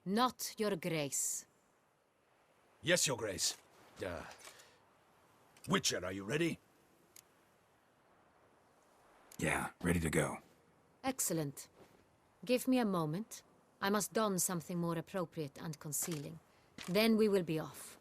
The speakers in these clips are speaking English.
Not your grace. Yes, your grace. Witcher, are you ready? Yeah, ready to go. Excellent. Give me a moment. I must don something more appropriate and concealing. Then we will be off.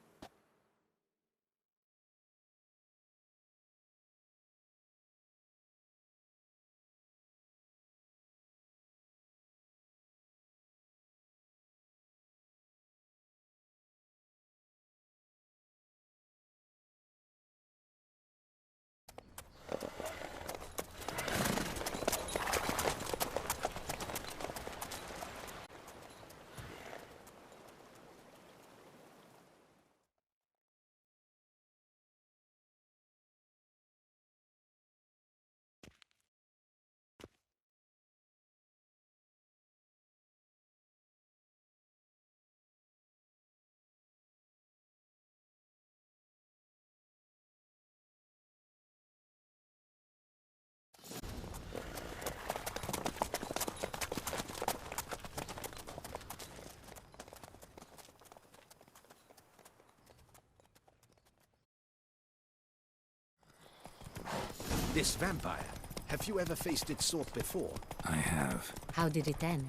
This vampire. Have you ever faced its sort before? I have. How did it end?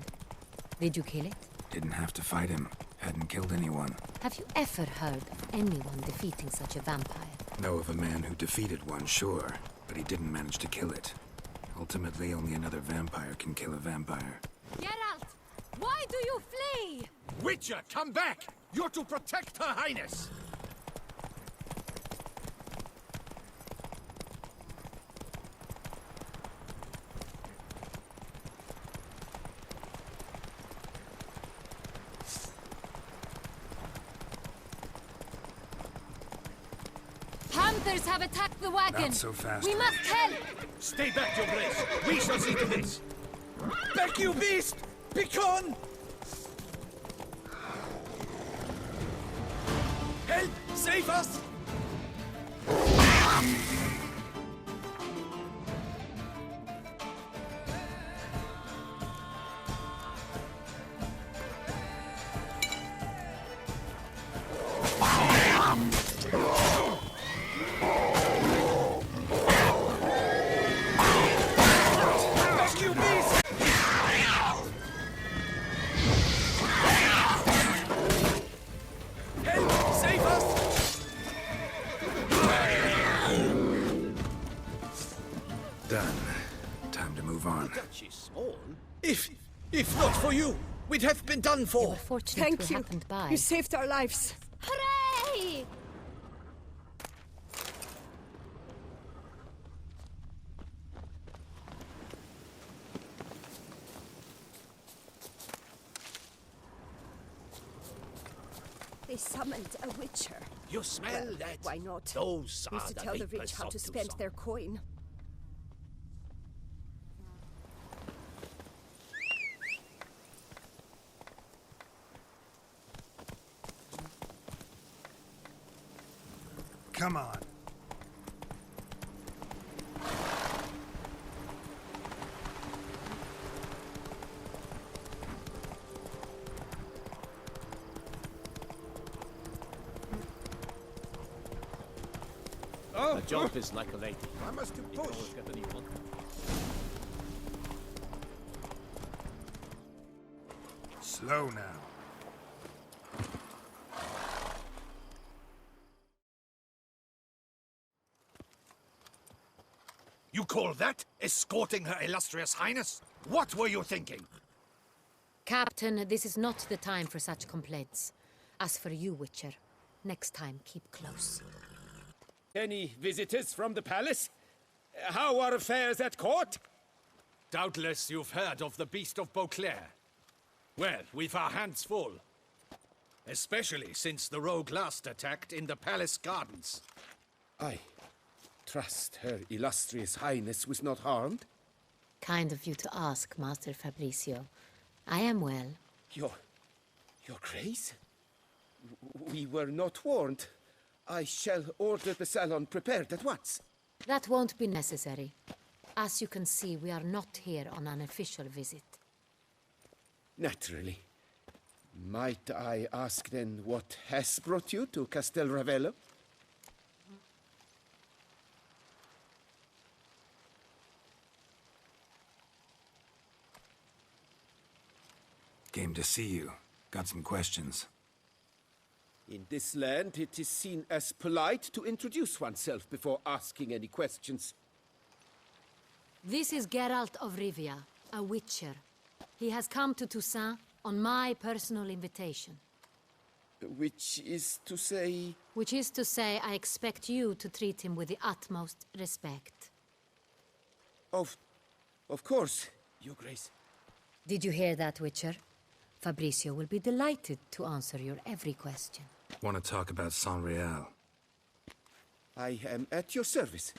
Did you kill it? Didn't have to fight him. Hadn't killed anyone. Have you ever heard of anyone defeating such a vampire? Know of a man who defeated one, sure. But he didn't manage to kill it. Ultimately, only another vampire can kill a vampire. Geralt! Why do you flee? Witcher, come back! You're to protect Her Highness! Hunters have attacked the wagon! Not so fast. We must help! Stay back, your grace! We shall see to this! Back, you beast! Begone! Help! Save us! Back, you beast! Help! Save us! Done. Time to move on. She's small. If not for you, we'd have been done We're for. fortunate Thank we you. happened by. You saved our lives. Hooray! They summoned a witcher. You smell Well, that? why not? Those are Used to the tell the vapors rich how of to spend Tucson. their coin. Come on. A job is like a lady. I must You push. can always get a new one. Slow now. You call that escorting Her Illustrious Highness? What were you thinking? Captain, this is not the time for such complaints. As for you, Witcher, next time keep close. Any visitors from the palace? How are affairs at court? Doubtless you've heard of the Beast of Beauclair. Well, we've our hands full. Especially since the rogue last attacked in the palace gardens. I trust Her Illustrious Highness was not harmed. Kind of you to ask, Master Fabricio. I am well. Your grace? We were not warned. I shall order the salon prepared at once. That won't be necessary. As you can see, we are not here on an official visit. Naturally. Might I ask then what has brought you to Castel Ravello? Came to see you. Got some questions. In this land, it is seen as polite to introduce oneself before asking any questions. This is Geralt of Rivia, a witcher. He has come to Toussaint on my personal invitation. Which is to say... Which is to say, I expect you to treat him with the utmost respect. Of course, Your Grace. Did you hear that, Witcher? Fabricio will be delighted to answer your every question. Want to talk about San Real? I am at your service.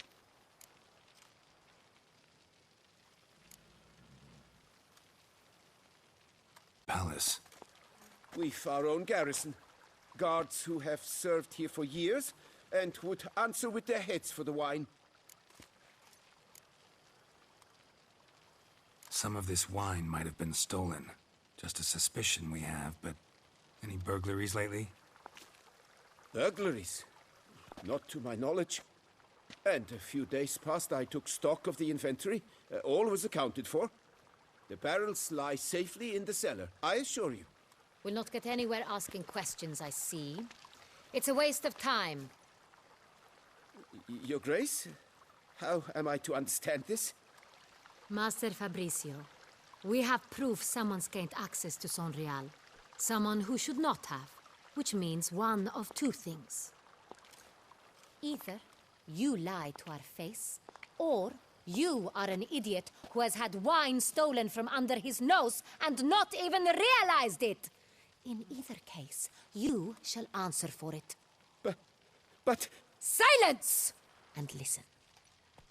Palace. We've our own garrison. Guards who have served here for years and would answer with their heads for the wine. Some of this wine might have been stolen. Just a suspicion we have, but any burglaries lately? Burglaries? Not to my knowledge. And a few days past I took stock of the inventory. All was accounted for. The barrels lie safely in the cellar, I assure you. We'll not get anywhere asking questions, I see. It's a waste of time. Your Grace? How am I to understand this? Master Fabricio, we have proof someone's gained access to San Real. Someone who should not have, which means one of two things. Either you lie to our face, or you are an idiot who has had wine stolen from under his nose and not even realized it. In either case, you shall answer for it. But... Silence! And listen.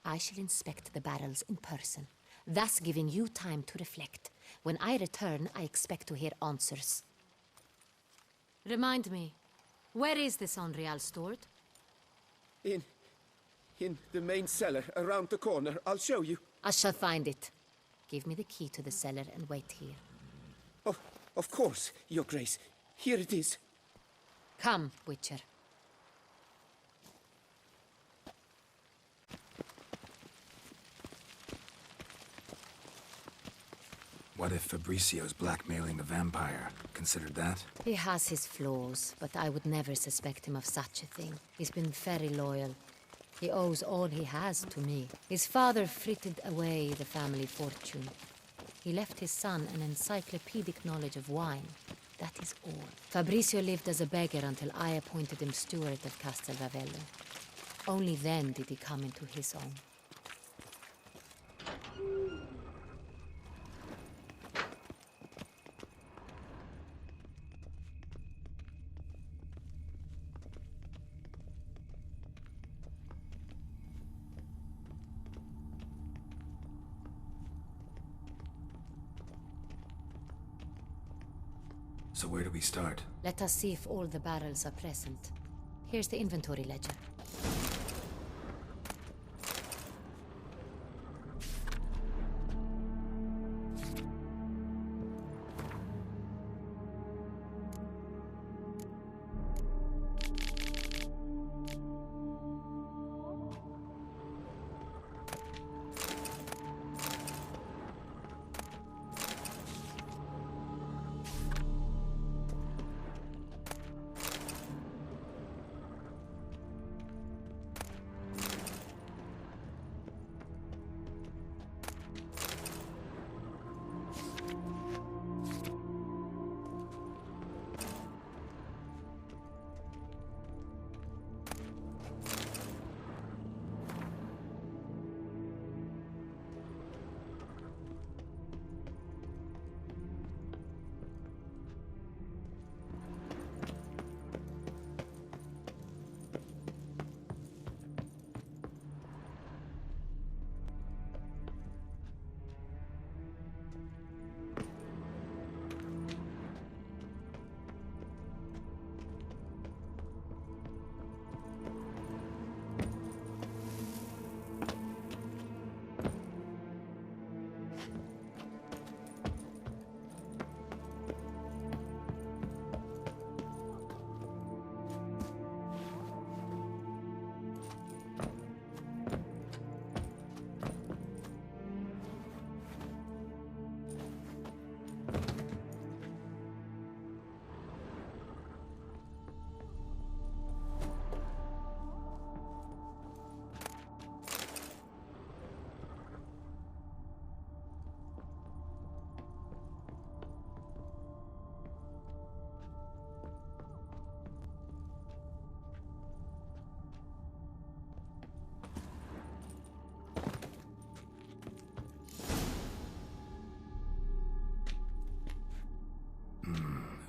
I shall inspect the barrels in person, thus giving you time to reflect. When I return, I expect to hear answers. Remind me, where is the San Real stored? In the main cellar, around the corner. I'll show you. I shall find it. Give me the key to the cellar and wait here. Oh, of course, Your Grace. Here it is. Come, Witcher. What if Fabricio's blackmailing the vampire? Considered that? He has his flaws, but I would never suspect him of such a thing. He's been very loyal. He owes all he has to me. His father frittered away the family fortune. He left his son an encyclopedic knowledge of wine. That is all. Fabricio lived as a beggar until I appointed him steward of Castel Ravello. Only then did he come into his own. So where do we start? Let us see if all the barrels are present. Here's the inventory ledger.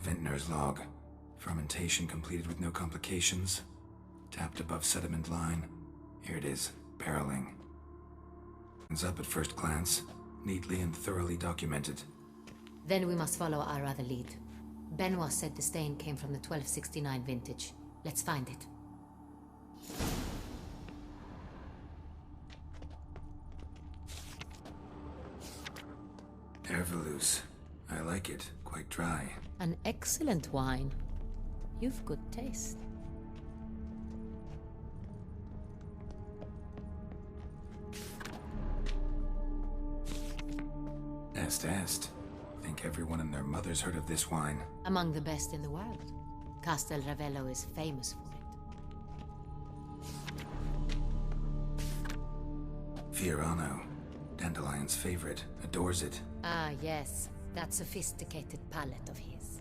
Vintner's log. Fermentation completed with no complications. Tapped above sediment line. Here it is, barreling. It's up at first glance, neatly and thoroughly documented. Then we must follow our other lead. Benoit said the stain came from the 1269 vintage. Let's find it. Hervelus. I like it. Quite dry. An excellent wine. You've good taste. Est. Think everyone and their mother's heard of this wine. Among the best in the world. Castel Ravello is famous for it. Fiorano. Dandelion's favorite. Adores it. Ah, yes. That sophisticated palate of his.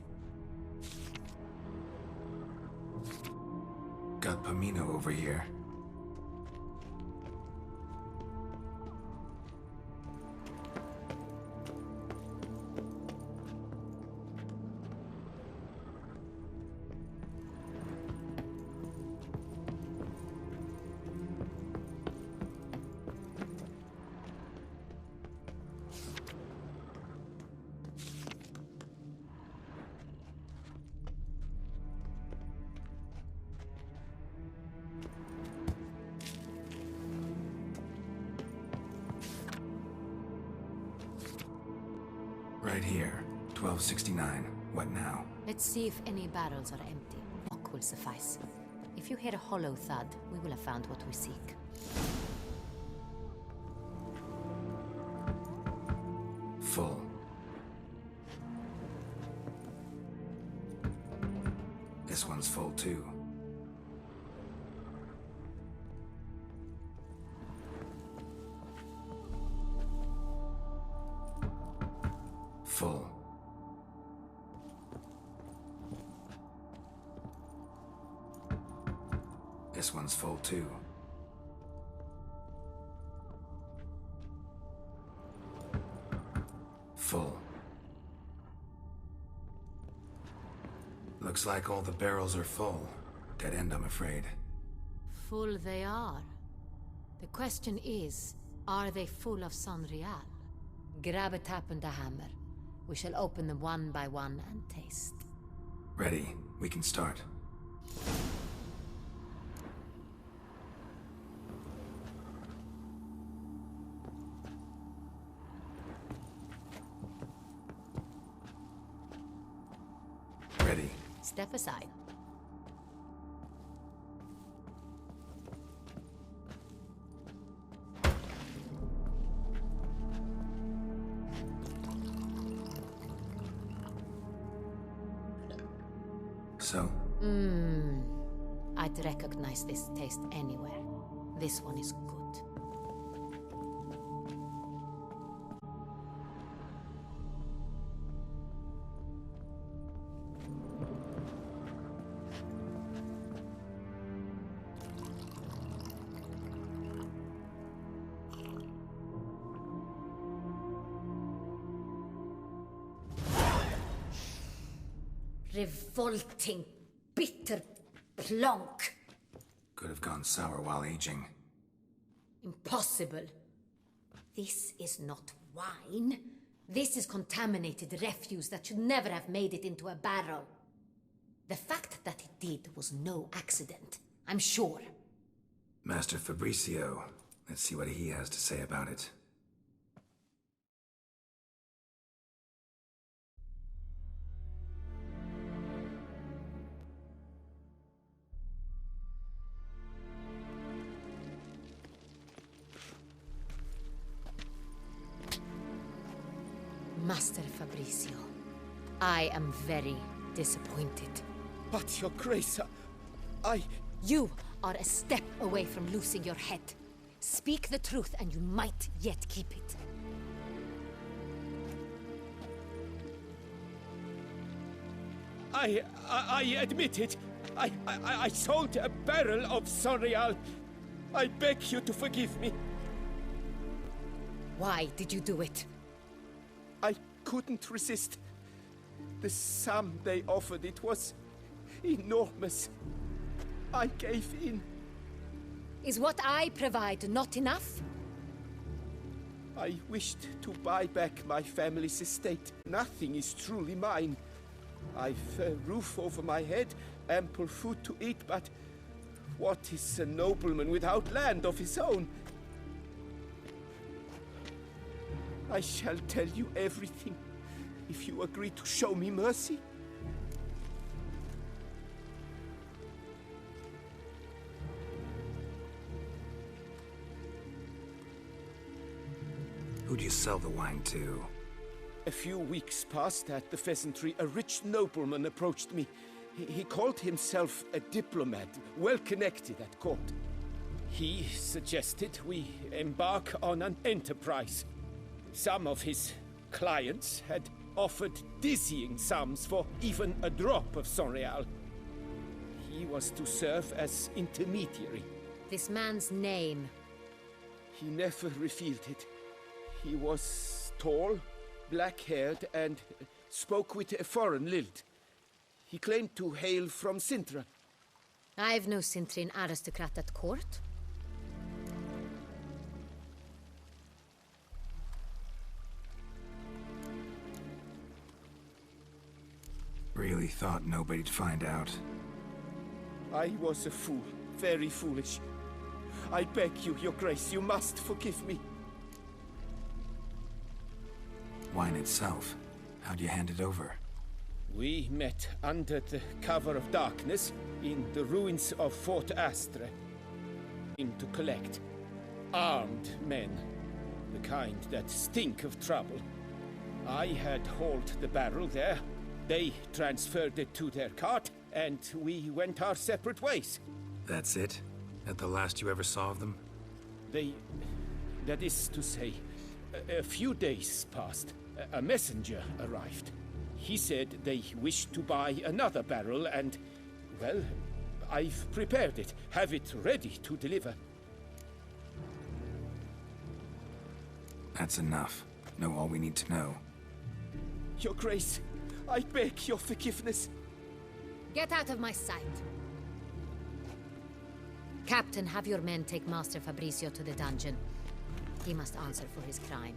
Got Pomino over here. Right here. 1269. What now? Let's see if any barrels are empty. Knock will suffice. If you hear a hollow thud, we will have found what we seek. Full. This one's full too. Full. This one's full too. Full. Looks like all the barrels are full. Dead end, I'm afraid. Full they are. The question is, are they full of Sonreal? Grab a tap and a hammer. We shall open them one by one and taste. Ready. We can start. Ready. Step aside. So? I'd recognize this taste anywhere. This one is good. Revolting, bitter plonk. Could have gone sour while aging. Impossible. This is not wine. This is contaminated refuse that should never have made it into a barrel. The fact that it did was no accident, I'm sure. Master Fabricio. Let's see what he has to say about it. Master Fabricio, I am very disappointed. But, Your Grace, I... You are a step away from losing your head. Speak the truth and you might yet keep it. I admit it. I sold a barrel of Sonreal. I beg you to forgive me. Why did you do it? I couldn't resist. The sum they offered, it was enormous. I gave in. Is what I provide not enough? I wished to buy back my family's estate. Nothing is truly mine. I've a roof over my head, ample food to eat, but what is a nobleman without land of his own? I shall tell you everything if you agree to show me mercy. Who do you sell the wine to? A few weeks past at the Pheasantry, a rich nobleman approached me. He called himself a diplomat, well connected at court. He suggested we embark on an enterprise. Some of his clients had offered dizzying sums for even a drop of Sonreal. He was to serve as intermediary. This man's name. He never revealed it. He was tall, black-haired, and spoke with a foreign lilt. He claimed to hail from Sintra. I've no Sintrin aristocrat at court. Really thought nobody'd find out. I was a fool, very foolish. I beg you, Your Grace, you must forgive me. Wine itself, how'd you hand it over? We met under the cover of darkness in the ruins of Fort Astre. To collect armed men, the kind that stink of trouble. I had hauled the barrel there. They transferred it to their cart, and we went our separate ways. That's it? At the last you ever saw of them? That is to say, a few days passed. A messenger arrived. He said they wished to buy another barrel and, well, I've prepared it. Have it ready to deliver. That's enough. Know all we need to know. Your Grace, I beg your forgiveness. Get out of my sight. Captain, have your men take Master Fabrizio to the dungeon. He must answer for his crime.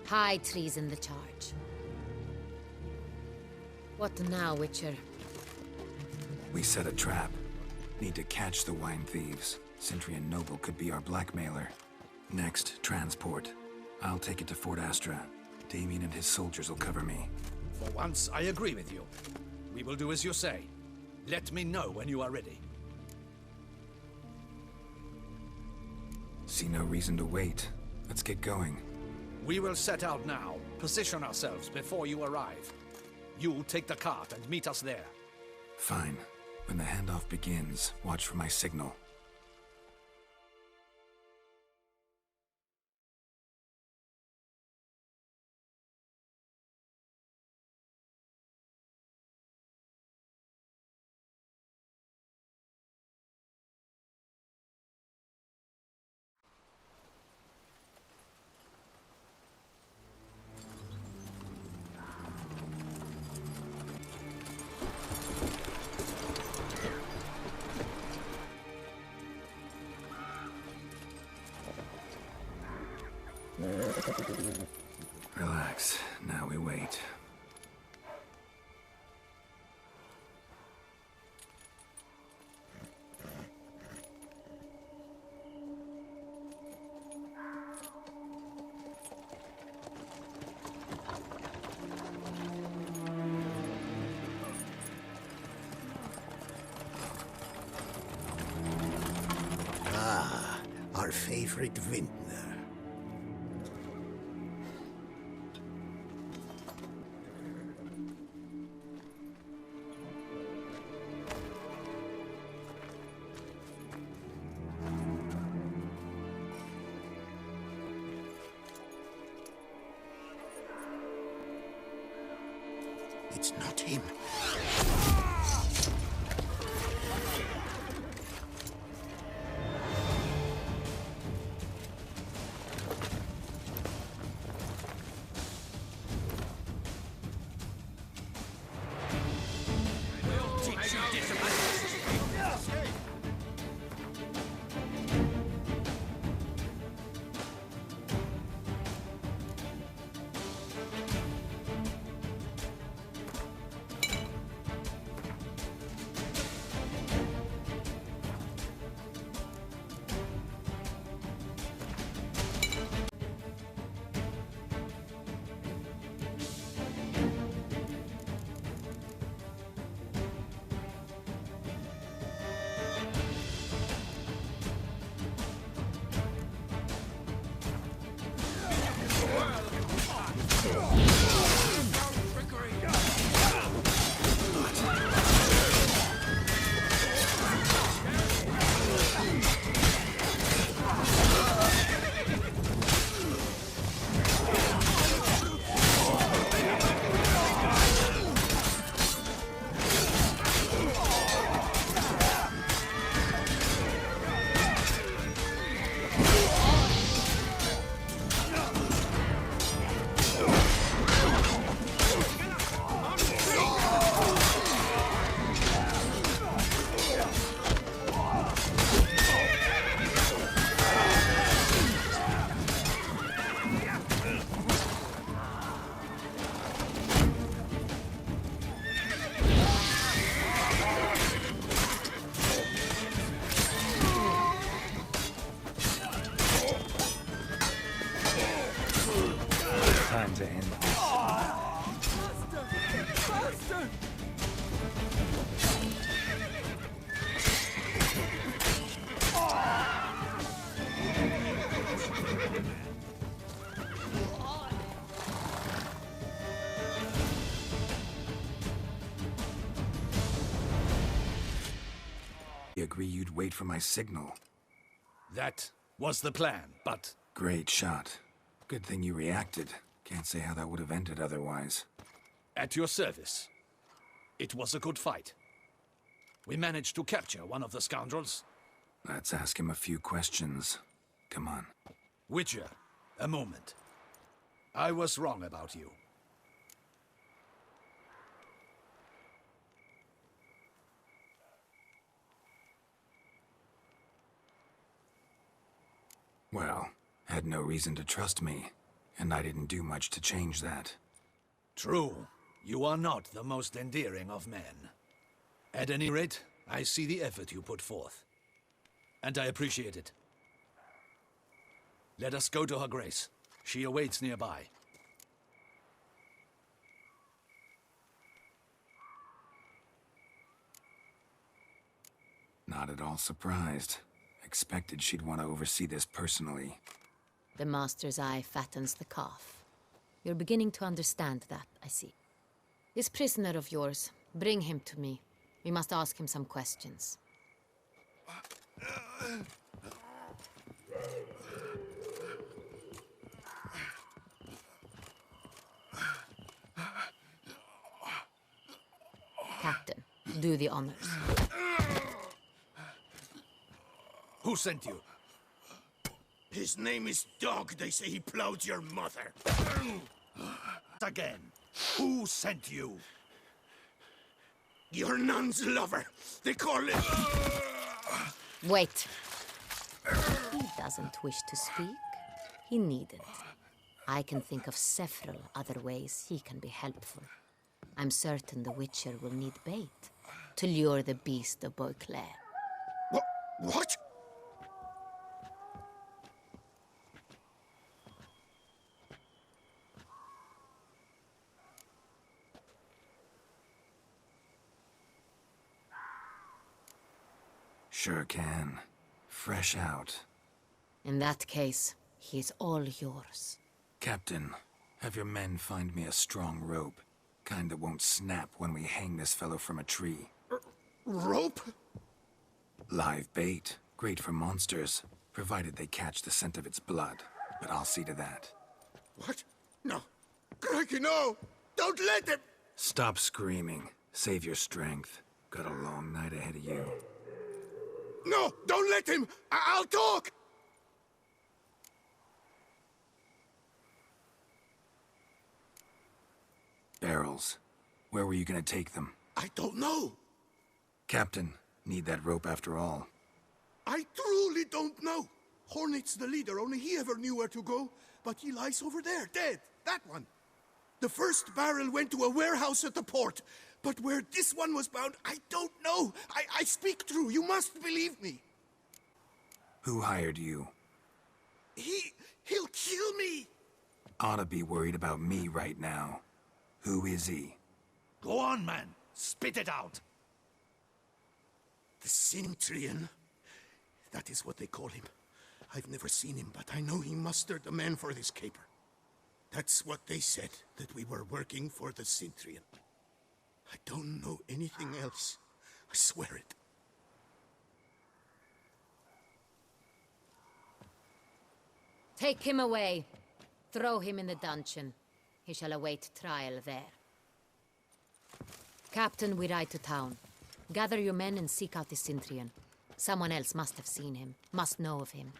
High treason the charge. What now, Witcher? We set a trap. Need to catch the wine thieves. Centrian Noble could be our blackmailer. Next, transport. I'll take it to Fort Astra. Damien and his soldiers will cover me. For once, I agree with you. We will do as you say. Let me know when you are ready. See no reason to wait. Let's get going. We will set out now. Position ourselves before you arrive. You take the cart and meet us there. Fine. When the handoff begins, watch for my signal. Relax. Now we wait. Ah, our favorite vintner. It's not him. agree you'd wait for my signal. That was the plan, but Great shot. Good thing you reacted. Can't say how that would have ended otherwise. at your service. It was a good fight. We managed to capture one of the scoundrels. Let's ask him a few questions. Come on. Witcher, a moment. I was wrong about you. Well, had no reason to trust me, and I didn't do much to change that. True, you are not the most endearing of men. At any rate, I see the effort you put forth. And I appreciate it. Let us go to her grace. She awaits nearby. Not at all surprised. Expected she'd want to oversee this personally. The Master's eye fattens the calf. You're beginning to understand that, I see. This prisoner of yours, bring him to me. We must ask him some questions. Captain, do the honors. Who sent you? His name is Dog. They say he plowed your mother. Again. Who sent you? Your nun's lover. They call him... Wait. He doesn't wish to speak. He needn't. I can think of several other ways he can be helpful. I'm certain the Witcher will need bait to lure the beast of Beauclair. What? Sure can. Fresh out. In that case, he is all yours. Captain, have your men find me a strong rope. Kind that won't snap when we hang this fellow from a tree. Rope? Live bait. Great for monsters, provided they catch the scent of its blood. But I'll see to that. What? No. Crikey, no! Don't let him! Stop screaming. Save your strength. Got a long night ahead of you. No! Don't let him! I'll talk! Barrels. Where were you gonna take them? I don't know. Captain, need that rope after all. I truly don't know. Hornet's the leader, only he ever knew where to go. But he lies over there, dead. That one. The first barrel went to a warehouse at the port. But where this one was bound, I don't know. I speak true. You must believe me. Who hired you? He'll kill me. Oughta be worried about me right now. Who is he? Go on, man. Spit it out. The Cintrian. That is what they call him. I've never seen him, but I know he mustered the men for this caper. That's what they said, that we were working for the Cintrian. I don't know anything else. I swear it. Take him away. Throw him in the dungeon. He shall await trial there. Captain, we ride to town. Gather your men and seek out the Cintrian. Someone else must have seen him, must know of him.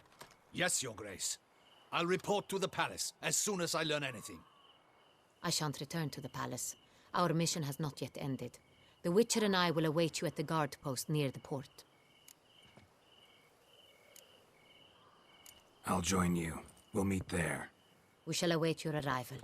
Yes, Your Grace. I'll report to the palace as soon as I learn anything. I shan't return to the palace. Our mission has not yet ended. The Witcher and I will await you at the guard post near the port. I'll join you. We'll meet there. We shall await your arrival.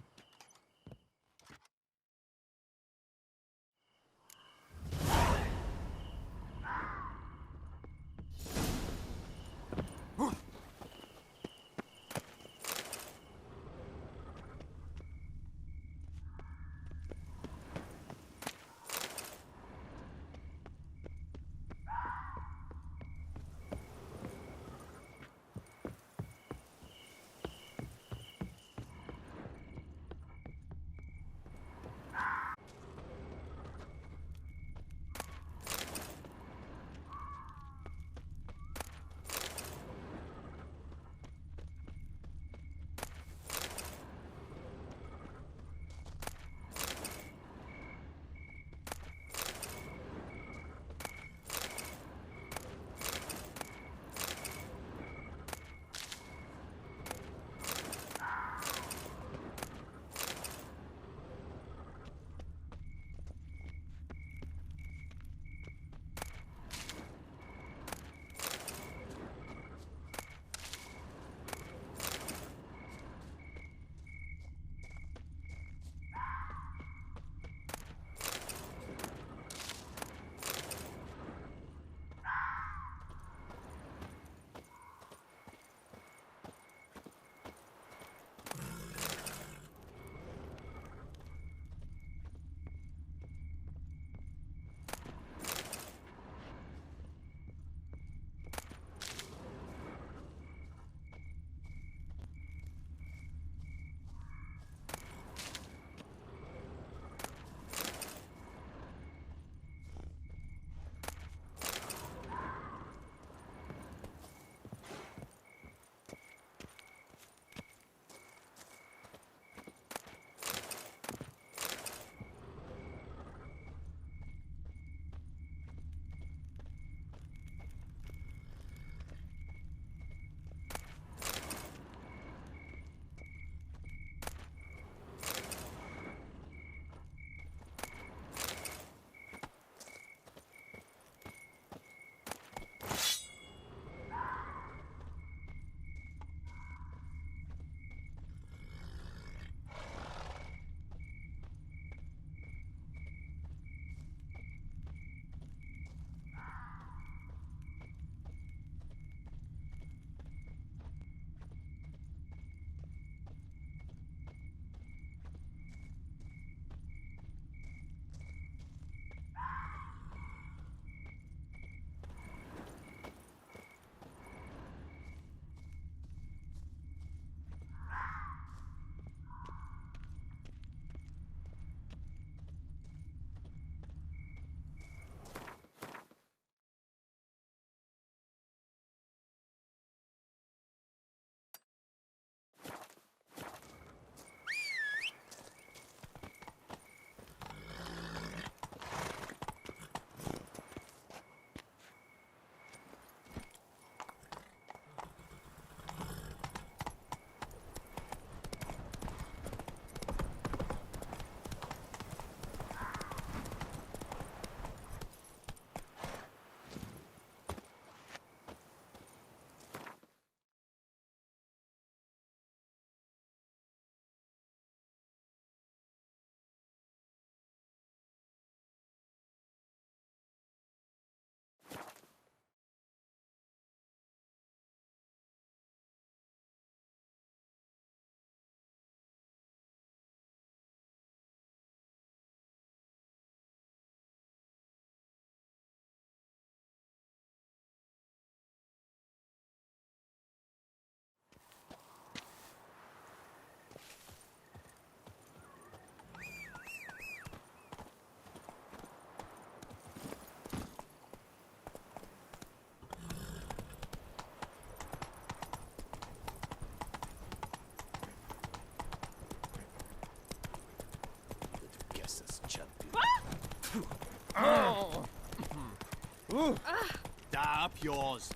Da up yours.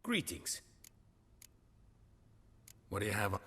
Greetings. What do you have?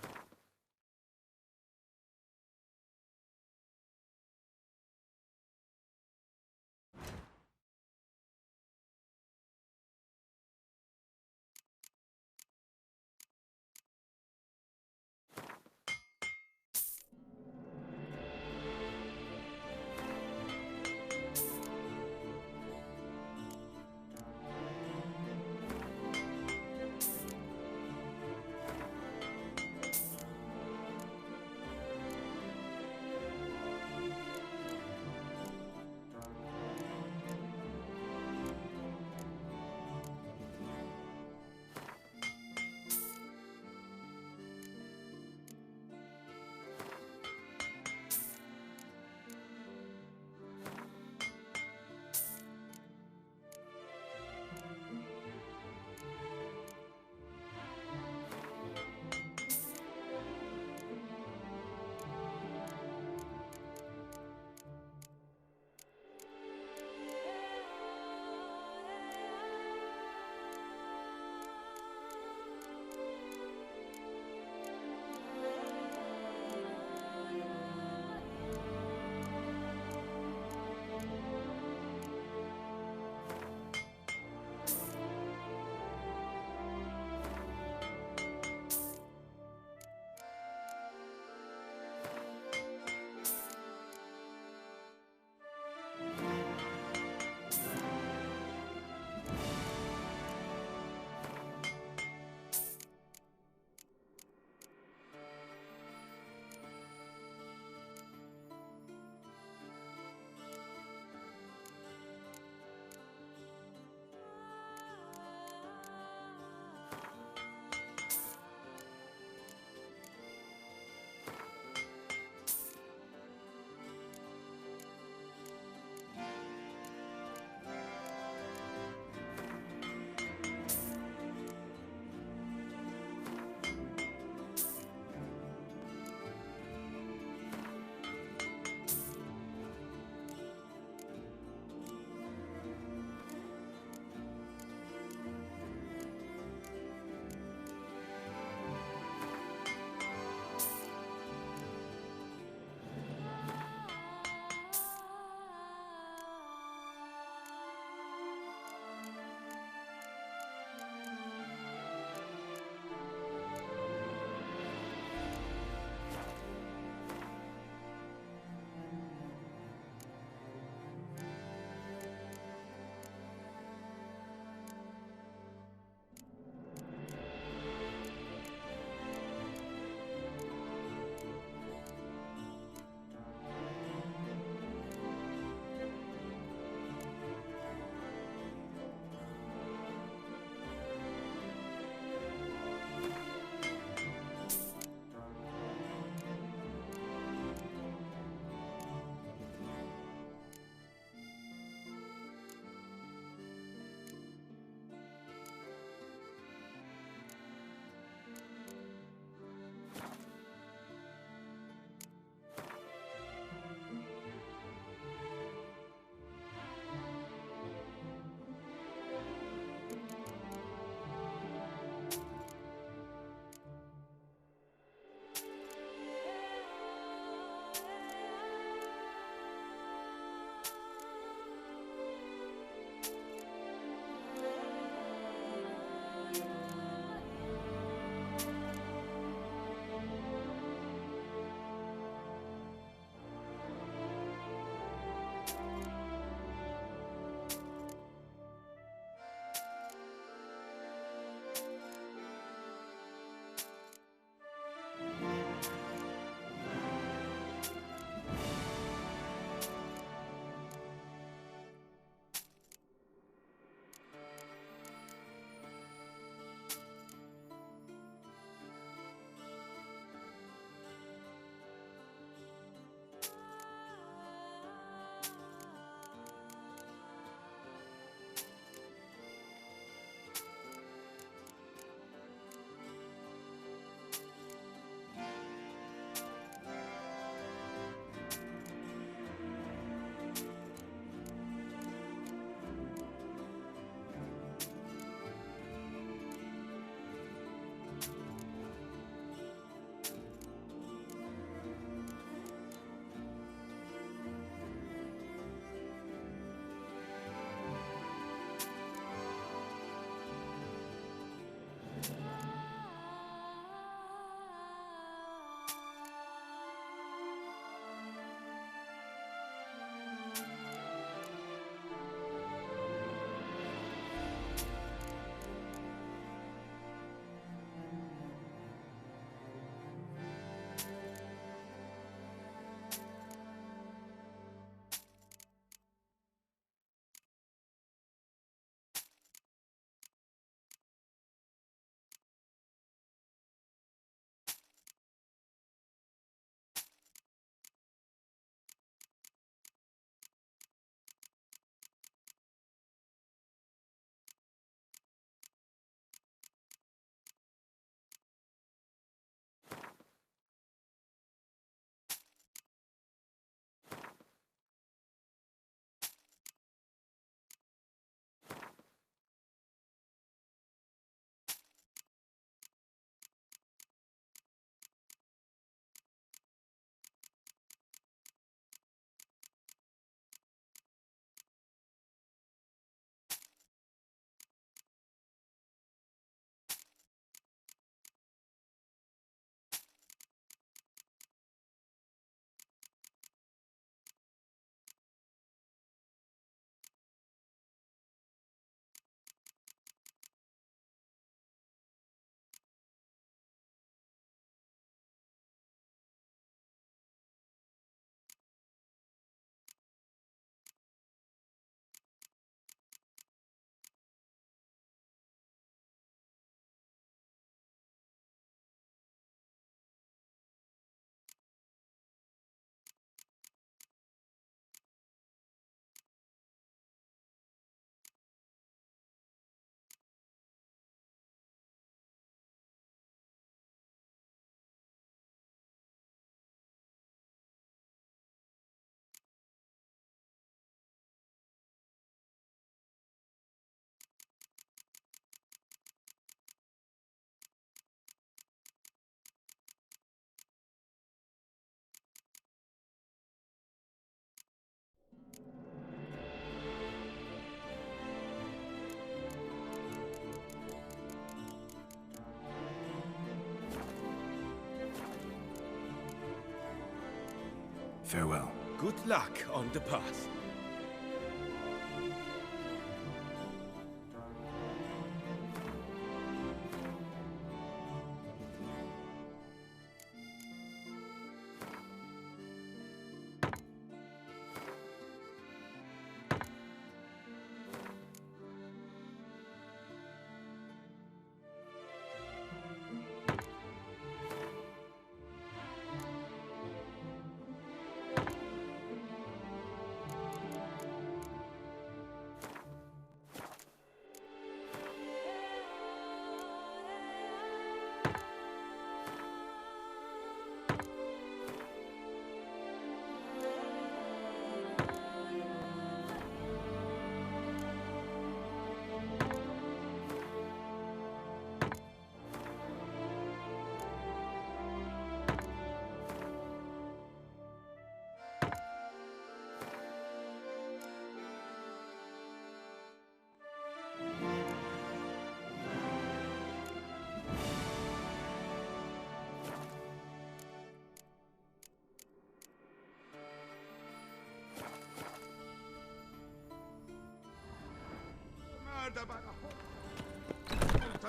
Farewell. Good luck on the path.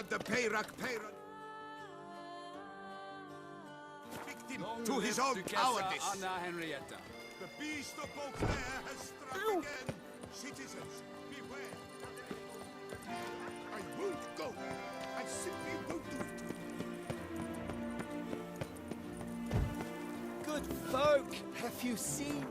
The Peyrak Peyran. Victim to his own cowardice. Anna Henrietta. The beast of Beauclair has struck again. Citizens, beware. I won't go. I simply won't do it. Good folk, have you seen?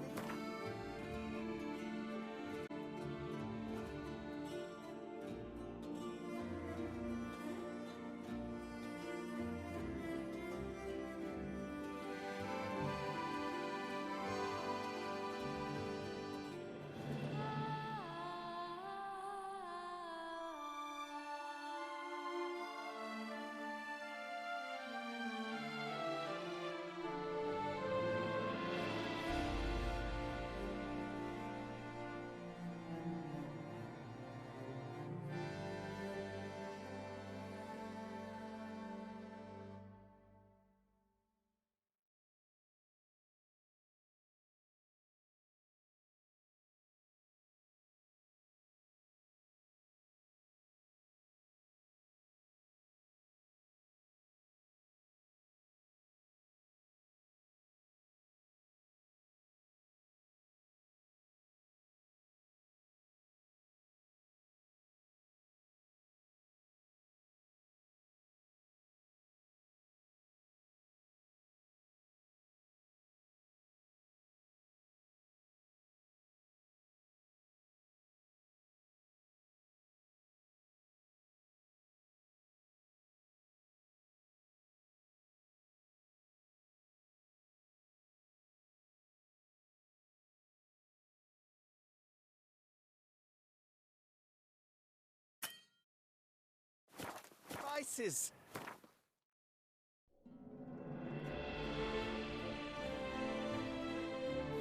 Vices.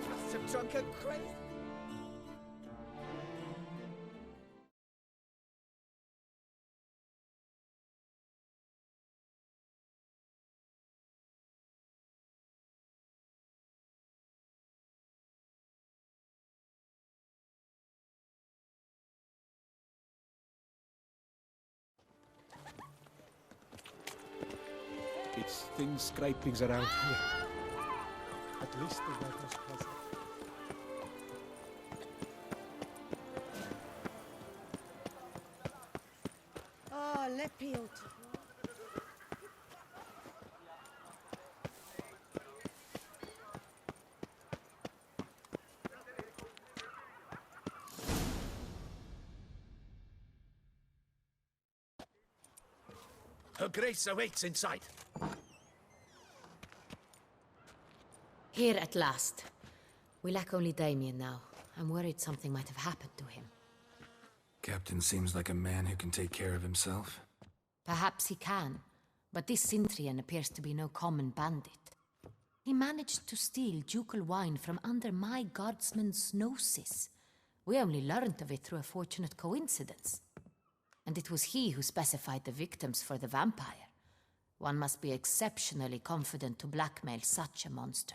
Must have drunk her crazy. It's thin scrapings around here. At least the weather's pleasant. Ah, Lepiot. Her Grace awaits inside. Here at last. We lack only Damien now. I'm worried something might have happened to him. Captain seems like a man who can take care of himself. Perhaps he can, but this Sintrian appears to be no common bandit. He managed to steal ducal wine from under my guardsman's noses. We only learned of it through a fortunate coincidence. And it was he who specified the victims for the vampire. One must be exceptionally confident to blackmail such a monster.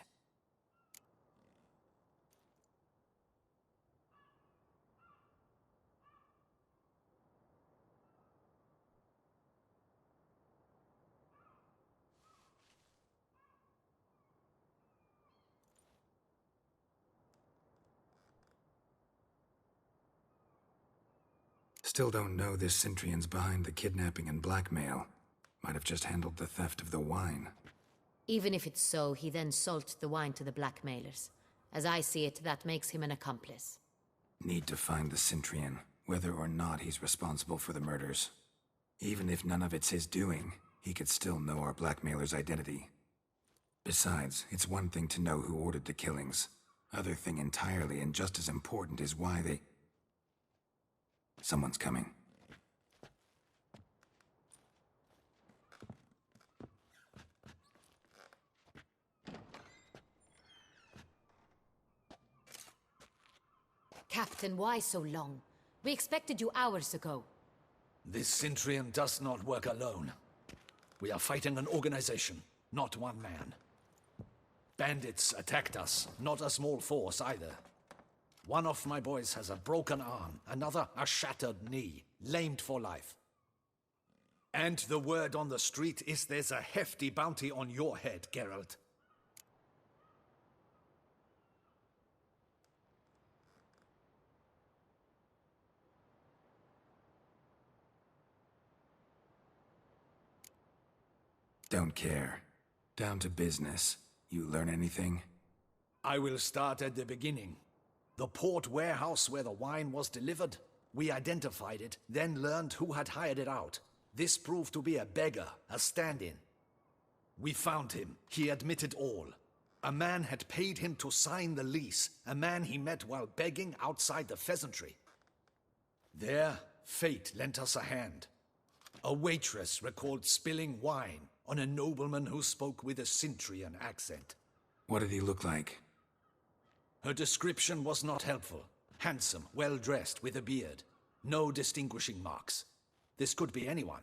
Still don't know this Centrion's behind the kidnapping and blackmail. Might have just handled the theft of the wine. Even if it's so, he then sold the wine to the blackmailers. As I see it, that makes him an accomplice. Need to find the Centrion, whether or not he's responsible for the murders. Even if none of it's his doing, he could still know our blackmailer's identity. Besides, it's one thing to know who ordered the killings. Other thing entirely, and just as important, is why they... Someone's coming. Captain, why so long? We expected you hours ago. This Centurion does not work alone. We are fighting an organization, not one man. Bandits attacked us, not a small force either. One of my boys has a broken arm, another a shattered knee, lamed for life. And the word on the street is there's a hefty bounty on your head, Geralt. Don't care. Down to business. You learn anything? I will start at the beginning. The port warehouse where the wine was delivered. We identified it, then learned who had hired it out. This proved to be a beggar, a stand-in. We found him. He admitted all. A man had paid him to sign the lease, a man he met while begging outside the pheasantry. There, fate lent us a hand. A waitress recalled spilling wine on a nobleman who spoke with a Centurion accent. What did he look like? Her description was not helpful. Handsome, well-dressed, with a beard. No distinguishing marks. This could be anyone.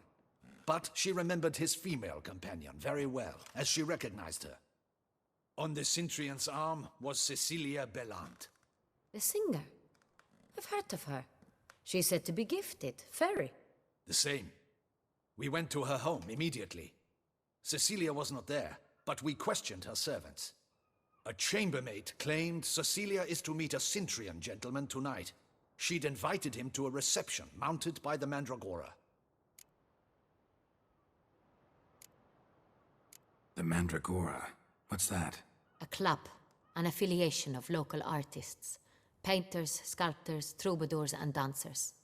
But she remembered his female companion very well, as she recognized her. On the Centurion's arm was Cecilia Bellant. The singer? I've heard of her. She's said to be gifted, very. The same. We went to her home immediately. Cecilia was not there, but we questioned her servants. A chambermaid claimed Cecilia is to meet a Centurion gentleman tonight. She'd invited him to a reception mounted by the Mandragora. The Mandragora? What's that? A club, an affiliation of local artists. Painters, sculptors, troubadours and dancers.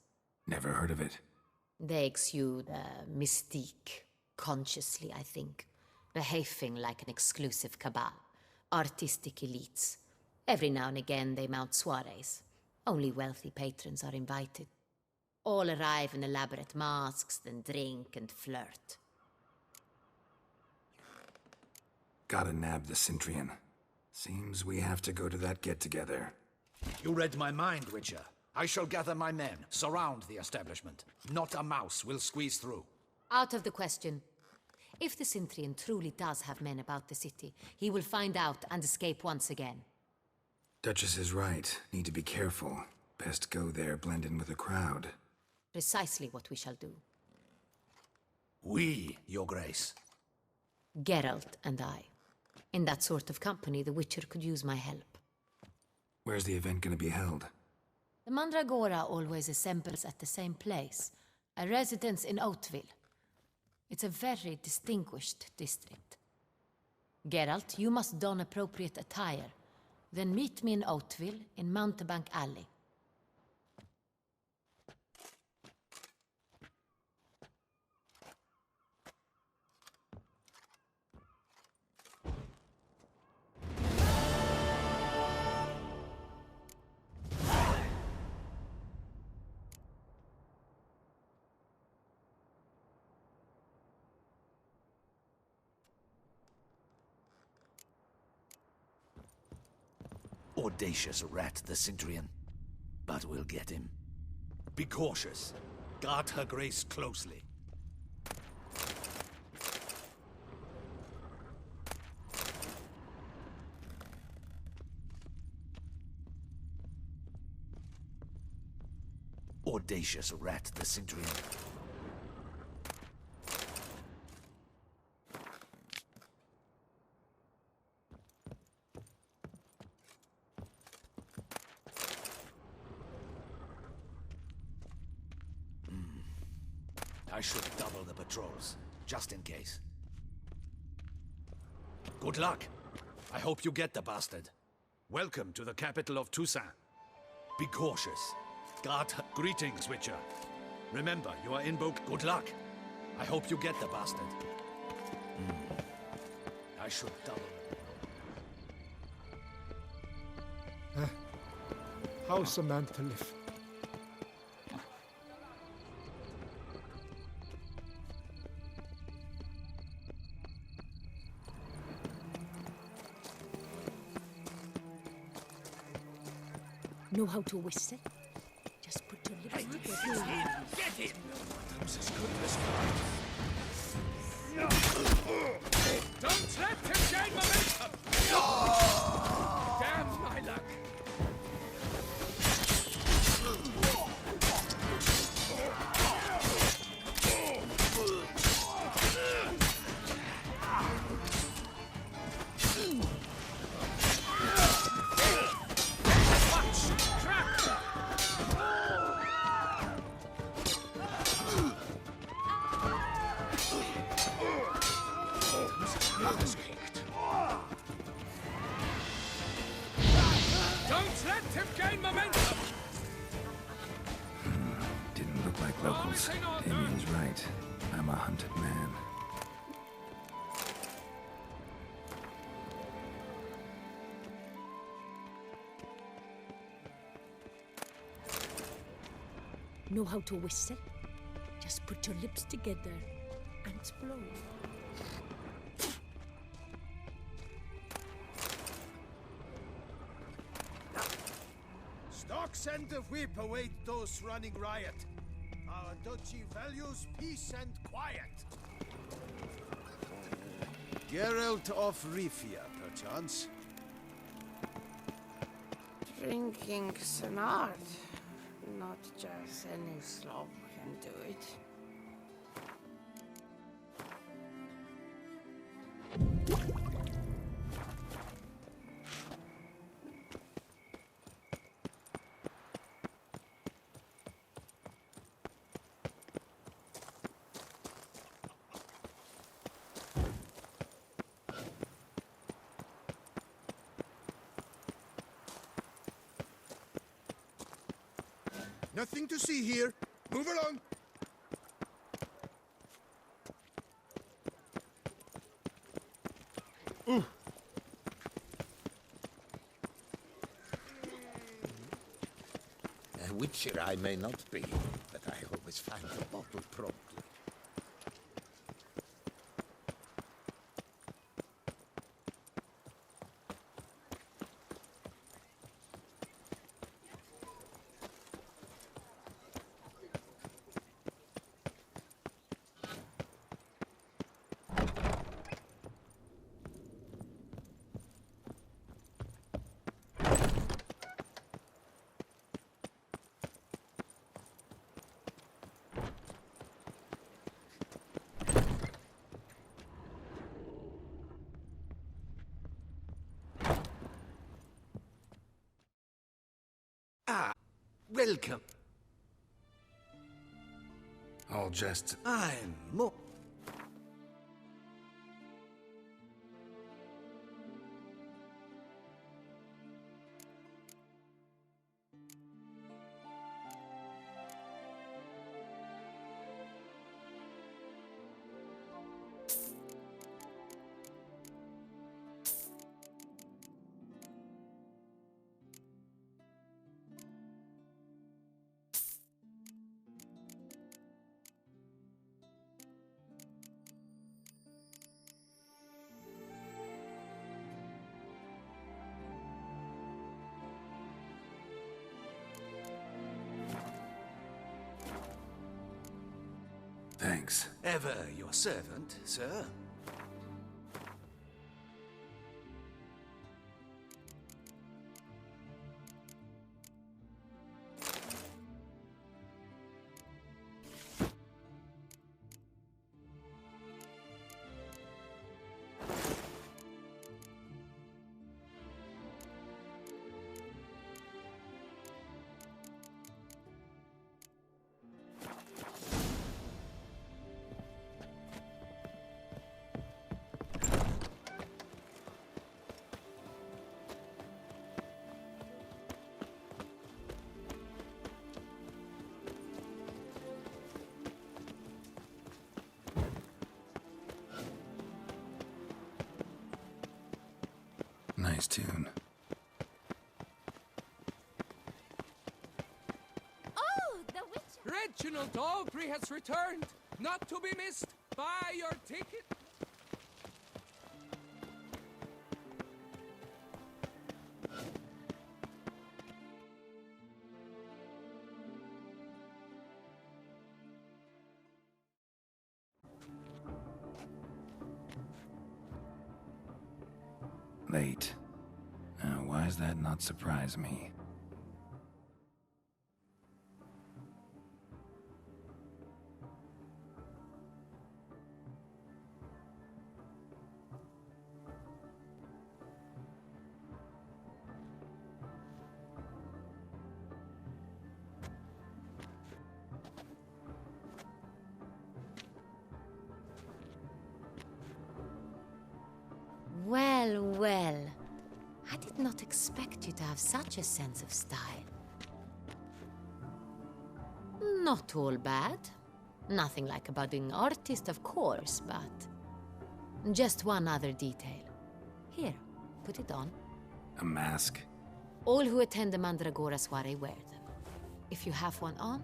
Never heard of it. They exude mystique, consciously, I think. Behaving like an exclusive cabal. Artistic elites. Every now and again they mount soirees. Only wealthy patrons are invited. All arrive in elaborate masks, then drink and flirt. Gotta nab the Centurion. Seems we have to go to that get-together. You read my mind, Witcher. I shall gather my men, surround the establishment. Not a mouse will squeeze through. Out of the question. If the Centurion truly does have men about the city, he will find out and escape once again. Duchess is right. Need to be careful. Best go there, blend in with the crowd. Precisely what we shall do. We, Your Grace. Geralt and I. In that sort of company, the Witcher could use my help. Where's the event gonna be held? The Mandragora always assembles at the same place, a residence in Oatville. It's a very distinguished district. Geralt, you must don appropriate attire. Then meet me in Oatville, in Mountebank Alley. Audacious rat, the Centurion. But we'll get him. Be cautious. Guard her grace closely. Audacious rat, the Centurion. I should double the patrols, just in case. Good luck. I hope you get the bastard. Welcome to the capital of Toussaint. Be cautious. Greetings, Witcher. Remember, you are invoked. Good luck. I hope you get the bastard. I should double. How's a man to live? Know how to whistle? Just put your lips together. Get him! Don't let him gain momentum! Damn my luck! Don't let him gain momentum! Didn't look like locals. Damien's right. I'm a hunted man. Know how to whistle? Just put your lips together and blow. Stocks and the whip await those running riot. Our duchy values peace and quiet. Geralt of Rivia, perchance. Drinking's an art. Not just any slob can do it. Nothing to see here. Move along. A witcher I may not be, but I always find the bottle promptly. Welcome. All just... I'm Mo. Thanks. Ever your servant, sir. Nice tune. Oh, the witch! Reginald Dalbury has returned, not to be missed. Buy your ticket. Late. Why does that not surprise me? Well, well. I did not expect you to have such a sense of style. Not all bad. Nothing like a budding artist, of course, but... just one other detail. Here, put it on. A mask? All who attend the Mandragora soiree wear them. If you have one on,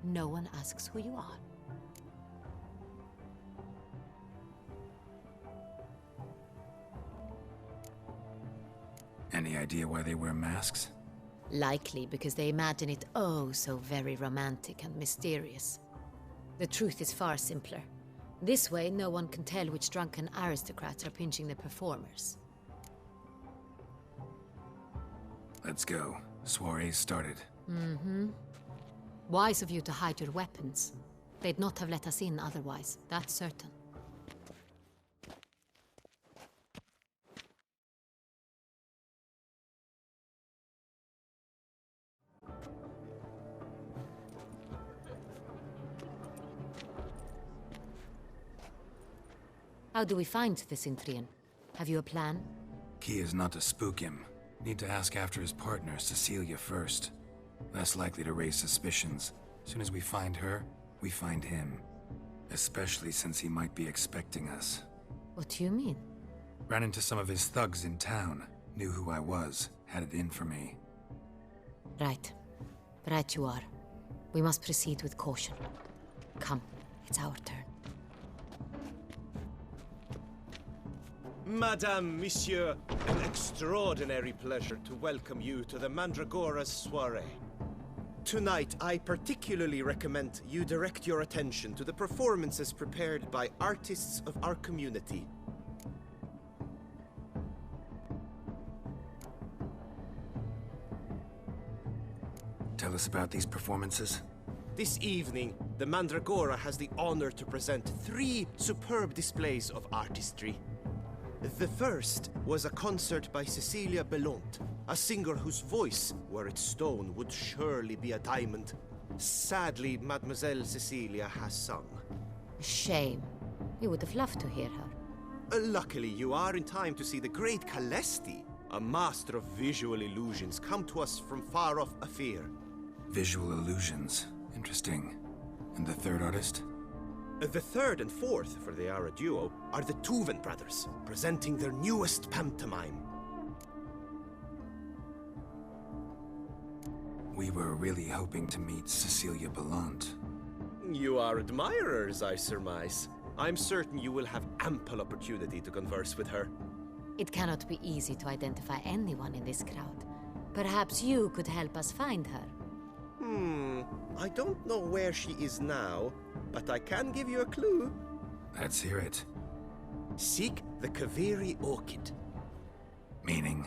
no one asks who you are. Any idea why they wear masks? Likely because they imagine it oh so very romantic and mysterious. The truth is far simpler. This way, no one can tell which drunken aristocrats are pinching the performers. Let's go. Soiree's started. Wise of you to hide your weapons. They'd not have let us in otherwise, that's certain. How do we find the Cintrian? Have you a plan? Key is not to spook him. Need to ask after his partner, Cecilia, first. Less likely to raise suspicions. Soon as we find her, we find him. Especially since he might be expecting us. What do you mean? Ran into some of his thugs in town. Knew who I was. Had it in for me. Right. Right you are. We must proceed with caution. Come, it's our turn. Madame, Monsieur, an extraordinary pleasure to welcome you to the Mandragora's soiree. Tonight, I particularly recommend you direct your attention to the performances prepared by artists of our community. Tell us about these performances. This evening, the Mandragora has the honor to present 3 superb displays of artistry. The first was a concert by Cecilia Belont, a singer whose voice, were it stone, would surely be a diamond. Sadly, Mademoiselle Cecilia has sung. Shame. You would have loved to hear her. Luckily, you are in time to see the great Calesti, a master of visual illusions, come to us from far off Afir. Visual illusions. Interesting. And the third artist? The third and fourth, for they are a duo, are the Tuven brothers, presenting their newest pantomime. We were really hoping to meet Cecilia Belont. You are admirers, I surmise. I'm certain you will have ample opportunity to converse with her. It cannot be easy to identify anyone in this crowd. Perhaps you could help us find her. I don't know where she is now, but I can give you a clue. Let's hear it. Seek the Kaviri orchid. Meaning?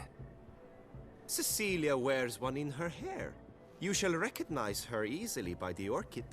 Cecilia wears one in her hair. You shall recognize her easily by the orchid.